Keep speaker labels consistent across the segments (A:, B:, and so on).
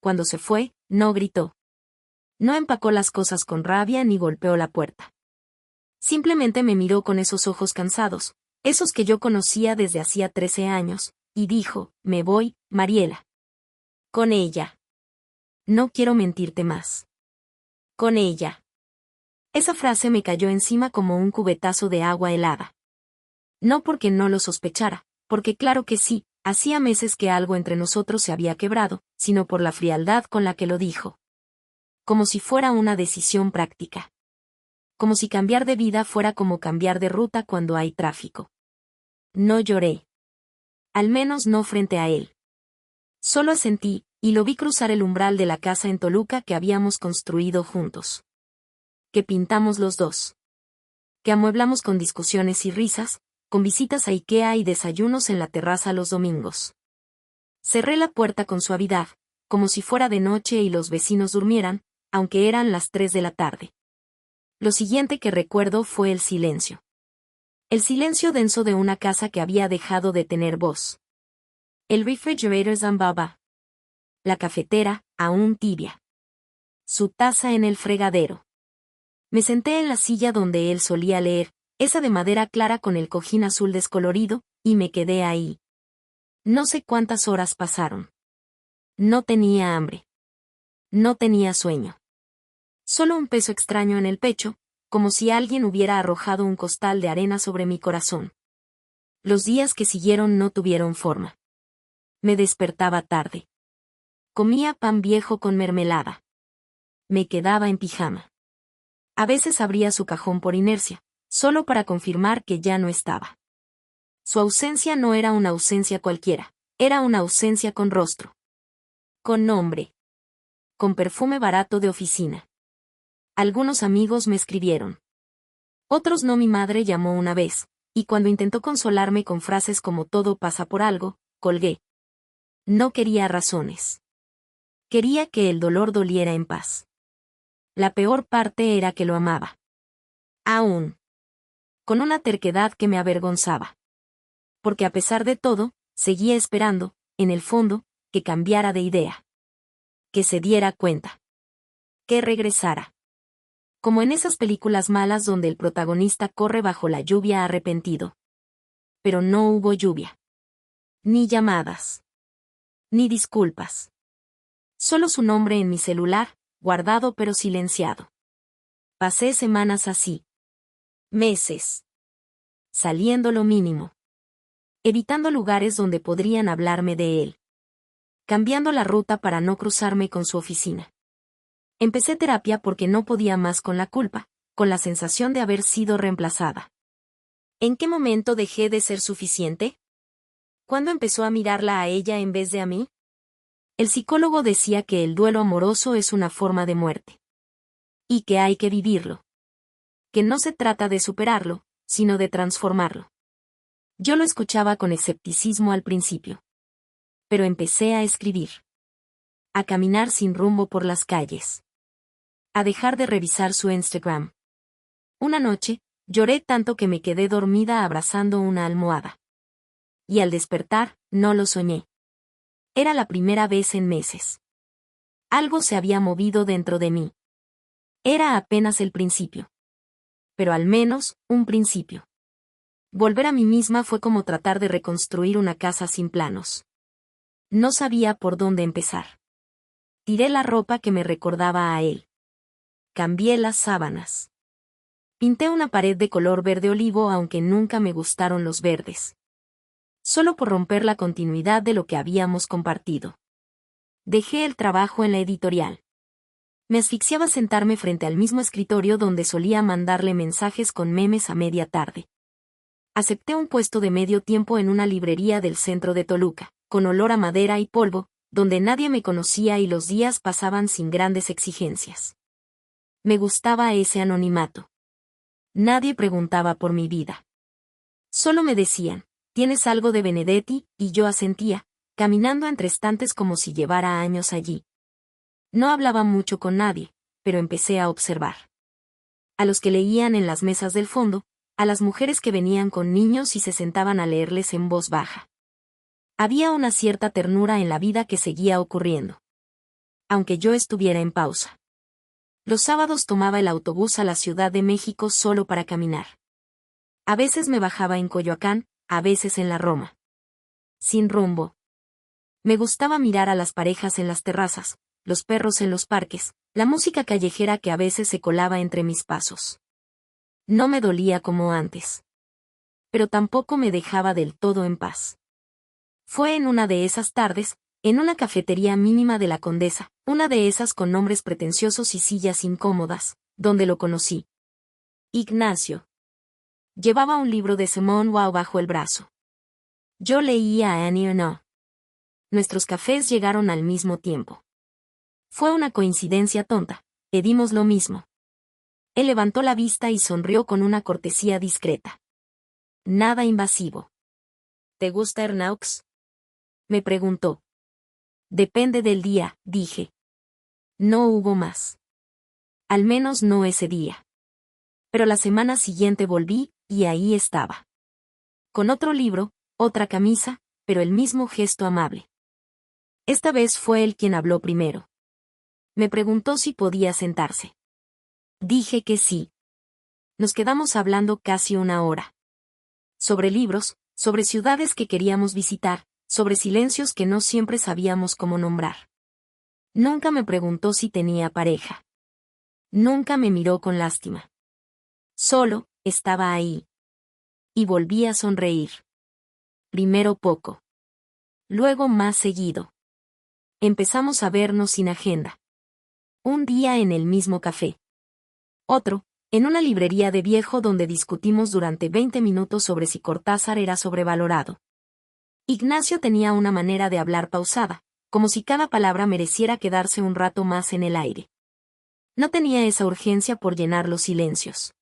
A: cuando se fue, no gritó. No empacó las cosas con rabia ni golpeó la puerta. Simplemente me miró con esos ojos cansados, esos que yo conocía desde hacía 13 años, y dijo, me voy, Mariela. Con ella. No quiero mentirte más. Con ella. Esa frase me cayó encima como un cubetazo de agua helada. No porque no lo sospechara, porque claro que sí, hacía meses que algo entre nosotros se había quebrado, sino por la frialdad con la que lo dijo. Como si fuera una decisión práctica. Como si cambiar de vida fuera como cambiar de ruta cuando hay tráfico. No lloré. Al menos no frente a él. Solo asentí, y lo vi cruzar el umbral de la casa en Toluca que habíamos construido juntos. Que pintamos los dos. Que amueblamos con discusiones y risas, con visitas a IKEA y desayunos en la terraza los domingos. Cerré la puerta con suavidad, como si fuera de noche y los vecinos durmieran, aunque eran las 3 de la tarde. Lo siguiente que recuerdo fue el silencio. El silencio denso de una casa que había dejado de tener voz. El refrigerator zambaba. La cafetera, aún tibia. Su taza en el fregadero. Me senté en la silla donde él solía leer, esa de madera clara con el cojín azul descolorido, y me quedé ahí. No sé cuántas horas pasaron. No tenía hambre. No tenía sueño. Solo un peso extraño en el pecho, como si alguien hubiera arrojado un costal de arena sobre mi corazón. Los días que siguieron no tuvieron forma. Me despertaba tarde. Comía pan viejo con mermelada. Me quedaba en pijama. A veces abría su cajón por inercia, solo para confirmar que ya no estaba. Su ausencia no era una ausencia cualquiera, era una ausencia con rostro. Con nombre. Con perfume barato de oficina. Algunos amigos me escribieron. Otros no. Mi madre llamó una vez, y cuando intentó consolarme con frases como todo pasa por algo, colgué. No quería razones. Quería que el dolor doliera en paz. La peor parte era que lo amaba. Aún. Con una terquedad que me avergonzaba. Porque a pesar de todo, seguía esperando, en el fondo, que cambiara de idea. Que se diera cuenta. Que regresara. Como en esas películas malas donde el protagonista corre bajo la lluvia arrepentido. Pero no hubo lluvia. Ni llamadas. Ni disculpas. Solo su nombre en mi celular, guardado pero silenciado. Pasé semanas así. Meses. Saliendo lo mínimo. Evitando lugares donde podrían hablarme de él. Cambiando la ruta para no cruzarme con su oficina. Empecé terapia porque no podía más con la culpa, con la sensación de haber sido reemplazada. ¿En qué momento dejé de ser suficiente? ¿Cuándo empezó a mirarla a ella en vez de a mí? El psicólogo decía que el duelo amoroso es una forma de muerte. Y que hay que vivirlo. Que no se trata de superarlo, sino de transformarlo. Yo lo escuchaba con escepticismo al principio. Pero empecé a escribir. A caminar sin rumbo por las calles. A dejar de revisar su Instagram. Una noche, lloré tanto que me quedé dormida abrazando una almohada. Y al despertar, no lo soñé. Era la primera vez en meses. Algo se había movido dentro de mí. Era apenas el principio. Pero al menos, un principio. Volver a mí misma fue como tratar de reconstruir una casa sin planos. No sabía por dónde empezar. Tiré la ropa que me recordaba a él. Cambié las sábanas. Pinté una pared de color verde olivo aunque nunca me gustaron los verdes. Solo por romper la continuidad de lo que habíamos compartido. Dejé el trabajo en la editorial. Me asfixiaba sentarme frente al mismo escritorio donde solía mandarle mensajes con memes a media tarde. Acepté un puesto de medio tiempo en una librería del centro de Toluca, con olor a madera y polvo, donde nadie me conocía y los días pasaban sin grandes exigencias. Me gustaba ese anonimato. Nadie preguntaba por mi vida. Solo me decían, ¿tienes algo de Benedetti? Y yo asentía, caminando entre estantes como si llevara años allí. No hablaba mucho con nadie, pero empecé a observar. A los que leían en las mesas del fondo, a las mujeres que venían con niños y se sentaban a leerles en voz baja. Había una cierta ternura en la vida que seguía ocurriendo. aunque yo estuviera en pausa. Los sábados tomaba el autobús a la Ciudad de México solo para caminar. A veces me bajaba en Coyoacán, a veces en la Roma. Sin rumbo. Me gustaba mirar a las parejas en las terrazas, los perros en los parques, la música callejera que a veces se colaba entre mis pasos. No me dolía como antes. Pero tampoco me dejaba del todo en paz. Fue en una de esas tardes, en una cafetería mínima de la Condesa, una de esas con nombres pretenciosos y sillas incómodas, donde lo conocí. Ignacio. Llevaba un libro de Simone Weil bajo el brazo. Yo leía a Annie Ernaux. Nuestros cafés llegaron al mismo tiempo. Fue una coincidencia tonta, pedimos lo mismo. Él levantó la vista y sonrió con una cortesía discreta. Nada invasivo. ¿Te gusta Ernaux? Me preguntó. Depende del día, dije. No hubo más. Al menos no ese día. Pero la semana siguiente volví, y ahí estaba. Con otro libro, otra camisa, pero el mismo gesto amable. Esta vez fue él quien habló primero. Me preguntó si podía sentarse. Dije que sí. Nos quedamos hablando casi una hora. Sobre libros, sobre ciudades que queríamos visitar, sobre silencios que no siempre sabíamos cómo nombrar. Nunca me preguntó si tenía pareja. Nunca me miró con lástima. Solo, estaba ahí. Y volví a sonreír. Primero poco. Luego más seguido. Empezamos a vernos sin agenda. Un día en el mismo café. Otro, en una librería de viejo donde discutimos durante 20 minutos sobre si Cortázar era sobrevalorado. Ignacio tenía una manera de hablar pausada, como si cada palabra mereciera quedarse un rato más en el aire. No tenía esa urgencia por llenar los silencios.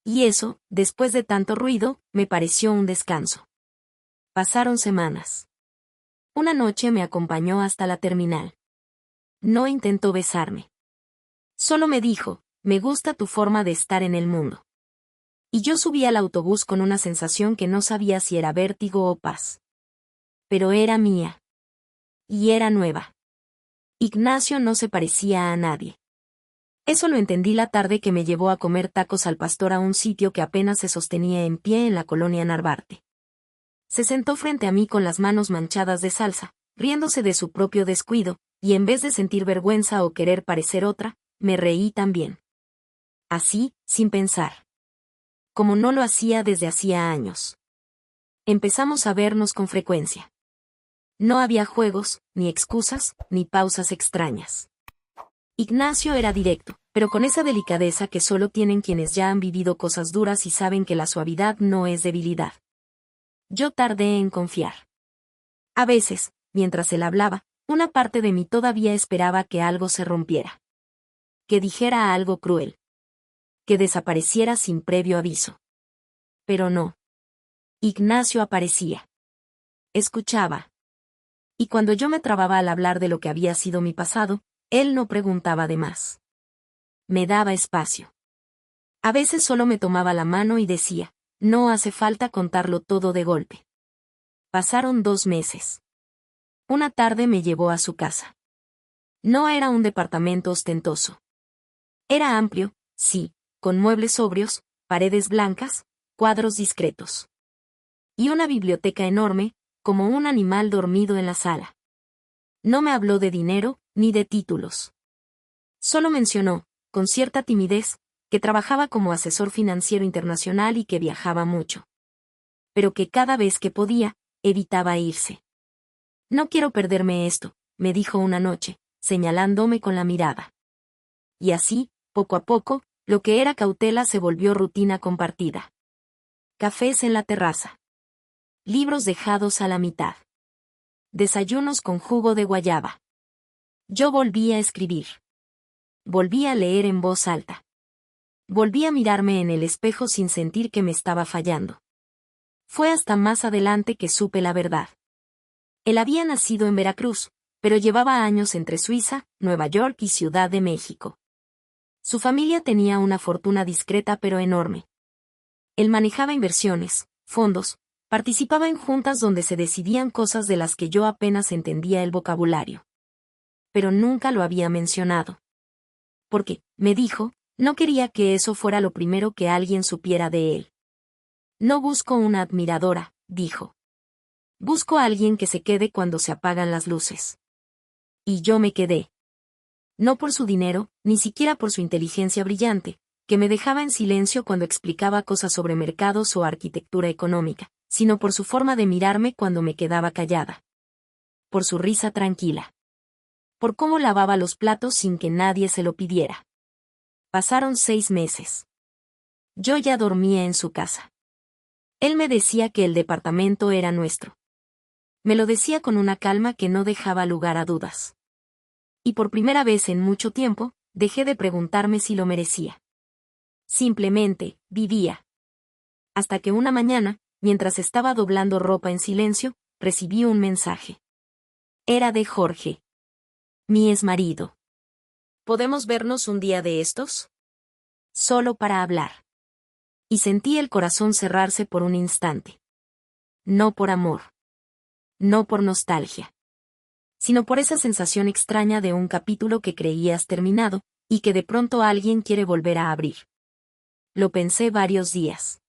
A: Y eso, después de tanto ruido, me pareció un descanso. Pasaron semanas. Una noche me acompañó hasta la terminal. No intentó besarme. Solo me dijo, me gusta tu forma de estar en el mundo. Y yo subí al autobús con una sensación que no sabía si era vértigo o paz. Pero era mía. Y era nueva. Ignacio no se parecía a nadie. Eso lo entendí la tarde que me llevó a comer tacos al pastor a un sitio que apenas se sostenía en pie en la colonia Narvarte. Se sentó frente a mí con las manos manchadas de salsa, riéndose de su propio descuido, y en vez de sentir vergüenza o querer parecer otra, me reí también. Así, sin pensar. Como no lo hacía desde hacía años. Empezamos a vernos con frecuencia. No había juegos, ni excusas, ni pausas extrañas. Ignacio era directo, pero con esa delicadeza que solo tienen quienes ya han vivido cosas duras y saben que la suavidad no es debilidad. Yo tardé en confiar. A veces, mientras él hablaba, una parte de mí todavía esperaba que algo se rompiera. Que dijera algo cruel. Que desapareciera sin previo aviso. Pero no. Ignacio aparecía. Escuchaba. Y cuando yo me trababa al hablar de lo que había sido mi pasado, él no preguntaba de más. Me daba espacio. A veces solo me tomaba la mano y decía, no hace falta contarlo todo de golpe. Pasaron 2 meses. Una tarde me llevó a su casa. No era un departamento ostentoso. Era amplio, sí, con muebles sobrios, paredes blancas, cuadros discretos. Y una biblioteca enorme, como un animal dormido en la sala. No me habló de dinero, ni de títulos. Solo mencionó, con cierta timidez, que trabajaba como asesor financiero internacional y que viajaba mucho. Pero que cada vez que podía, evitaba irse. No quiero perderme esto, me dijo una noche, señalándome con la mirada. Y así, poco a poco, lo que era cautela se volvió rutina compartida. Cafés en la terraza. Libros dejados a la mitad. Desayunos con jugo de guayaba. Yo volví a escribir. Volví a leer en voz alta. Volví a mirarme en el espejo sin sentir que me estaba fallando. Fue hasta más adelante que supe la verdad. Él había nacido en Veracruz, pero llevaba años entre Suiza, Nueva York y Ciudad de México. Su familia tenía una fortuna discreta pero enorme. Él manejaba inversiones, fondos, participaba en juntas donde se decidían cosas de las que yo apenas entendía el vocabulario. pero nunca lo había mencionado. Porque, me dijo, no quería que eso fuera lo primero que alguien supiera de él. No busco una admiradora, dijo. Busco a alguien que se quede cuando se apagan las luces. Y yo me quedé. No por su dinero, ni siquiera por su inteligencia brillante, que me dejaba en silencio cuando explicaba cosas sobre mercados o arquitectura económica, sino por su forma de mirarme cuando me quedaba callada. Por su risa tranquila. Por cómo lavaba los platos sin que nadie se lo pidiera. Pasaron 6 meses. Yo ya dormía en su casa. Él me decía que el departamento era nuestro. Me lo decía con una calma que no dejaba lugar a dudas. Y por primera vez en mucho tiempo, dejé de preguntarme si lo merecía. Simplemente, vivía. Hasta que una mañana, mientras estaba doblando ropa en silencio, recibí un mensaje. Era de Jorge. Mi exmarido. ¿Podemos vernos un día de estos? Solo para hablar. Y sentí el corazón cerrarse por un instante. No por amor. No por nostalgia. Sino por esa sensación extraña de un capítulo que creías terminado, y que de pronto alguien quiere volver a abrir. Lo pensé varios días.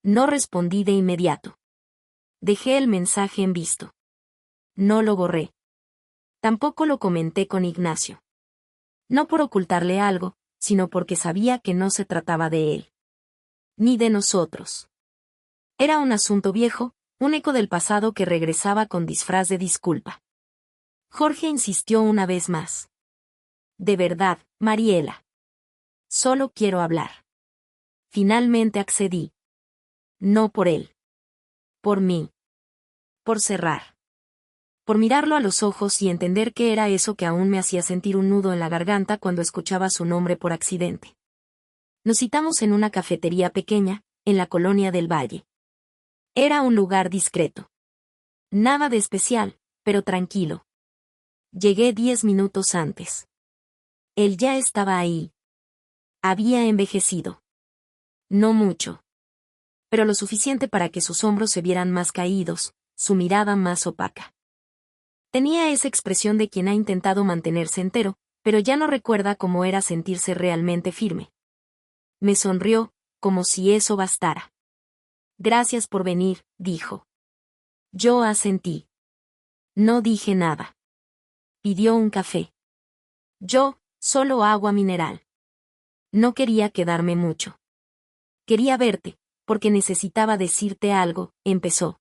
A: No respondí de inmediato. Dejé el mensaje en visto. No lo borré. Tampoco lo comenté con Ignacio. No por ocultarle algo, sino porque sabía que no se trataba de él. Ni de nosotros. Era un asunto viejo, un eco del pasado que regresaba con disfraz de disculpa. Jorge insistió una vez más. De verdad, Mariela. Solo quiero hablar. Finalmente accedí. No por él. Por mí. Por cerrar. Por mirarlo a los ojos y entender qué era eso que aún me hacía sentir un nudo en la garganta cuando escuchaba su nombre por accidente. Nos citamos en una cafetería pequeña, en la colonia del Valle. Era un lugar discreto. Nada de especial, pero tranquilo. Llegué 10 minutos antes. Él ya estaba ahí. Había envejecido. No mucho. Pero lo suficiente para que sus hombros se vieran más caídos, su mirada más opaca. Tenía esa expresión de quien ha intentado mantenerse entero, pero ya no recuerda cómo era sentirse realmente firme. Me sonrió, como si eso bastara. Gracias por venir, dijo. Yo asentí. No dije nada. Pidió un café. Yo, solo agua mineral. No quería quedarme mucho. Quería verte, porque necesitaba decirte algo, empezó.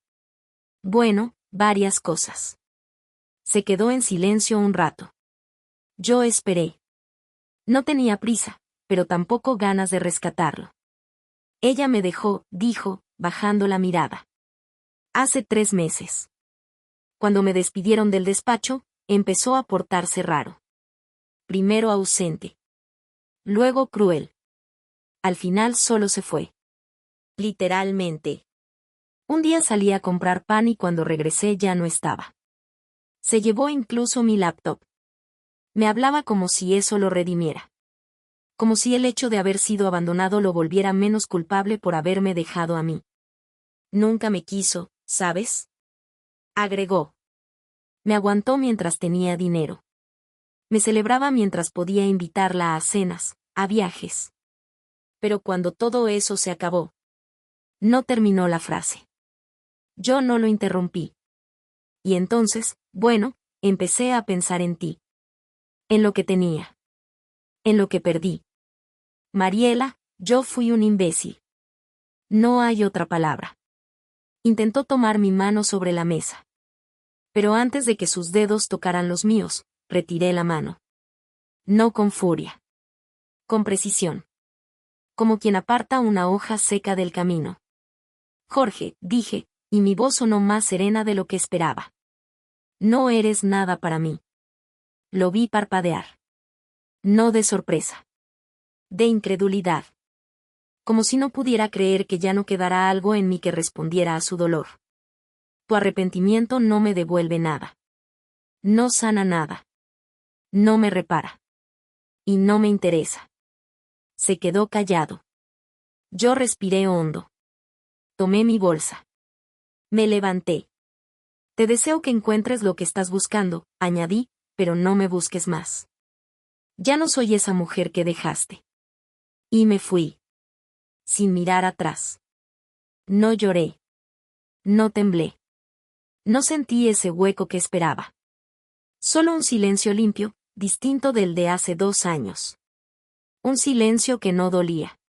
A: Bueno, varias cosas. Se quedó en silencio un rato. Yo esperé. No tenía prisa, pero tampoco ganas de rescatarlo. Ella me dejó, dijo, bajando la mirada. Hace 3 meses. Cuando me despidieron del despacho, empezó a portarse raro. Primero ausente. Luego cruel. Al final solo se fue. Literalmente. Un día salí a comprar pan y cuando regresé ya no estaba. Se llevó incluso mi laptop. Me hablaba como si eso lo redimiera. Como si el hecho de haber sido abandonado lo volviera menos culpable por haberme dejado a mí. Nunca me quiso, ¿sabes? Agregó. Me aguantó mientras tenía dinero. Me celebraba mientras podía invitarla a cenas, a viajes. Pero cuando todo eso se acabó. No terminó la frase. Yo no lo interrumpí. Y entonces, bueno, empecé a pensar en ti. En lo que tenía. En lo que perdí. Mariela, yo fui un imbécil. No hay otra palabra. Intentó tomar mi mano sobre la mesa. Pero antes de que sus dedos tocaran los míos, retiré la mano. No con furia. Con precisión. Como quien aparta una hoja seca del camino. Jorge, dije, y mi voz sonó más serena de lo que esperaba. No eres nada para mí. Lo vi parpadear. No de sorpresa. De incredulidad. Como si no pudiera creer que ya no quedara algo en mí que respondiera a su dolor. Tu arrepentimiento no me devuelve nada. No sana nada. No me repara. Y no me interesa. Se quedó callado. Yo respiré hondo. Tomé mi bolsa. Me levanté. Te deseo que encuentres lo que estás buscando, añadí, pero no me busques más. Ya no soy esa mujer que dejaste. Y me fui. Sin mirar atrás. No lloré. No temblé. No sentí ese hueco que esperaba. Solo un silencio limpio, distinto del de hace 2 años. Un silencio que no dolía.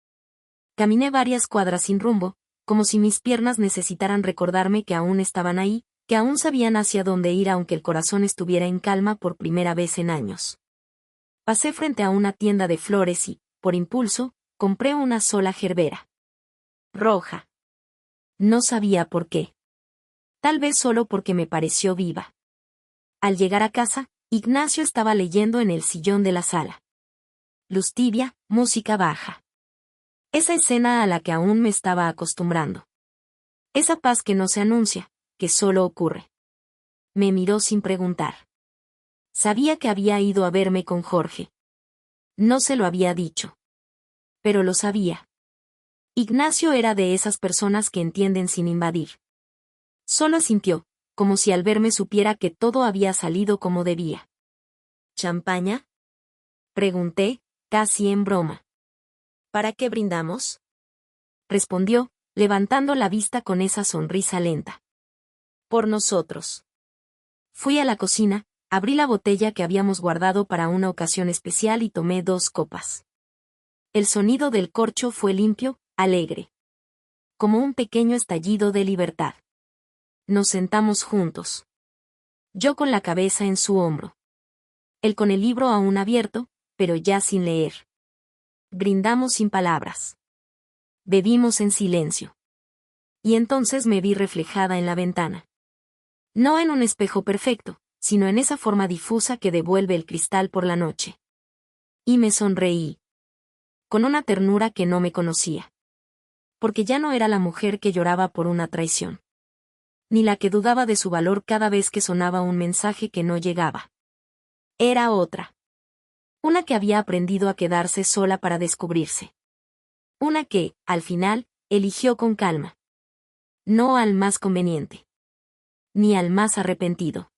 A: Caminé varias cuadras sin rumbo, como si mis piernas necesitaran recordarme que aún estaban ahí, que aún sabían hacia dónde ir aunque el corazón estuviera en calma por primera vez en años. Pasé frente a una tienda de flores y, por impulso, compré una sola gerbera. Roja. No sabía por qué. Tal vez solo porque me pareció viva. Al llegar a casa, Ignacio estaba leyendo en el sillón de la sala. Luz tibia, música baja. Esa escena a la que aún me estaba acostumbrando. Esa paz que no se anuncia, que solo ocurre. Me miró sin preguntar. Sabía que había ido a verme con Jorge. No se lo había dicho. Pero lo sabía. Ignacio era de esas personas que entienden sin invadir. Solo asintió, como si al verme supiera que todo había salido como debía. ¿Champaña? Pregunté, casi en broma. ¿Para qué brindamos? Respondió, levantando la vista con esa sonrisa lenta. Por nosotros. Fui a la cocina, abrí la botella que habíamos guardado para una ocasión especial y tomé 2 copas. El sonido del corcho fue limpio, alegre. Como un pequeño estallido de libertad. Nos sentamos juntos. Yo con la cabeza en su hombro. Él con el libro aún abierto, pero ya sin leer. Brindamos sin palabras. Bebimos en silencio. Y entonces me vi reflejada en la ventana. No en un espejo perfecto, sino en esa forma difusa que devuelve el cristal por la noche. Y me sonreí. Con una ternura que no me conocía. Porque ya no era la mujer que lloraba por una traición. Ni la que dudaba de su valor cada vez que sonaba un mensaje que no llegaba. Era otra. Una que había aprendido a quedarse sola para descubrirse. Una que, al final, eligió con calma. No al más conveniente. Ni al más arrepentido.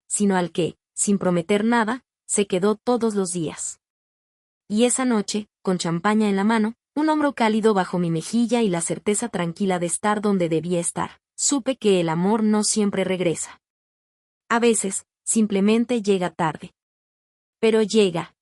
A: Sino al que, sin prometer nada, se quedó todos los días. Y esa noche, con champaña en la mano, un hombro cálido bajo mi mejilla y la certeza tranquila de estar donde debía estar, supe que el amor no siempre regresa. A veces, simplemente llega tarde. Pero llega.